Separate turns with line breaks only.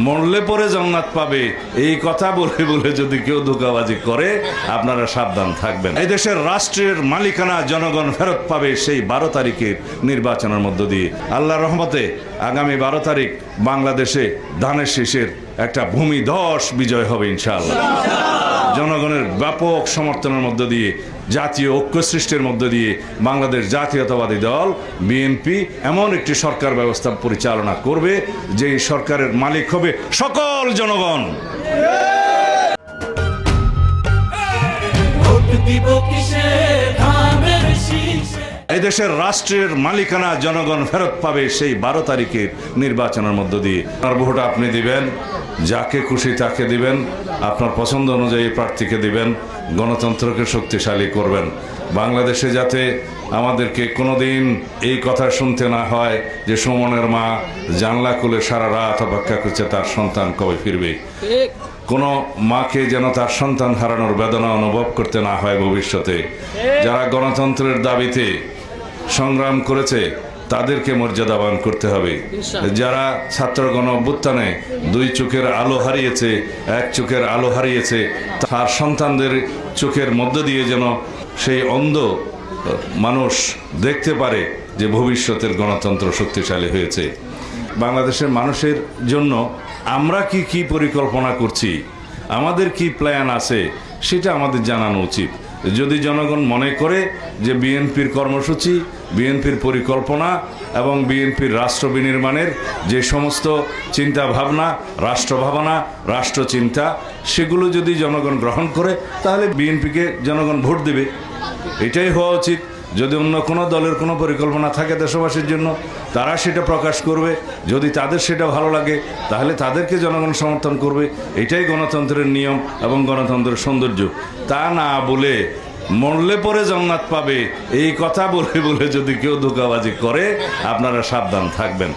মরলে পরে জান্নাত পাবে, এই কথা বলে বলে যদি কেউ ধোঁকাবাজি করে আপনারা সাবধান থাকবেন। এই দেশের রাষ্ট্রের মালিকানা জনগণ ফেরত পাবে সেই 12 তারিখের নির্বাচনের মধ্য দিয়ে। আল্লাহর রহমতে আগামী 12 তারিখ বাংলাদেশে ধানের শীষের একটা ভূমিধস বিজয় হবে ইনশাআল্লাহ। জনগণের ব্যাপক সমর্থনের মধ্য দিয়ে, জাতীয় ঐক্য সৃষ্টির মধ্য দিয়ে বাংলাদেশ জাতীয়তাবাদী দল বিএনপি এমন একটি সরকার ব্যবস্থা পরিচালনা করবে যে সরকারের মালিক হবে সকল জনগণ। এই দেশের রাষ্ট্রের মালিকানা জনগণ ফেরত পাবে সেই 12 তারিখের নির্বাচনের মধ্য দিয়ে। আর ভোটটা আপনি দিবেন, যাকে খুশি তাকে দিবেন, আপনার পছন্দ অনুযায়ী প্রার্থীকে দিবেন, গণতন্ত্রকে শক্তিশালী করবেন। বাংলাদেশে যাতে আমাদেরকে কোনোদিন এই কথা শুনতে না হয় যে সুমনের মা জানলা খুলে সারা রাত অপেক্ষা করছে তার সন্তান কবে ফিরবে। কোনো মাকে যেন তার সন্তান হারানোর বেদনা অনুভব করতে না হয় ভবিষ্যতে। যারা গণতন্ত্রের দাবিতে সংগ্রাম করেছে তাদেরকে মর্যাদাবান করতে হবে। যারা ছাত্র গণ অভ্যুত্থানে 2 চোখের আলো হারিয়েছে, 1 চোখের আলো হারিয়েছে, তার সন্তানদের চোখের মধ্য দিয়ে যেন সেই অন্ধ মানুষ দেখতে পারে যে ভবিষ্যতের গণতন্ত্র শক্তিশালী হয়েছে। বাংলাদেশের মানুষের জন্য আমরা কি পরিকল্পনা করছি, আমাদের কি প্ল্যান আছে, সেটা আমাদের জানানো উচিত। যদি জনগণ মনে করে যে বিএনপির কর্মসূচি, বিএনপির পরিকল্পনা এবং বিএনপির রাষ্ট্র বিনির্মাণের যে সমস্ত চিন্তা ভাবনা, রাষ্ট্রভাবনা, রাষ্ট্রচিন্তা, সেগুলো যদি জনগণ গ্রহণ করে তাহলে বিএনপিকে জনগণ ভোট দেবে। এটাই হওয়া উচিত। যদি অন্য কোনো দলের কোনো পরিকল্পনা থাকে দেশবাসীর জন্য, তারা সেটা প্রকাশ করবে। যদি তাদের সেটা ভালো লাগে তাহলে তাদেরকে জনগণ সমর্থন করবে। এটাই গণতন্ত্রের নিয়ম এবং গণতন্ত্রের সৌন্দর্য। তা না বলে মরলে পরে জান্নাত পাবে এই কথা বলে বলে যদি কেউ ধোঁকাবাজি করে আপনারা সাবধান থাকবেন।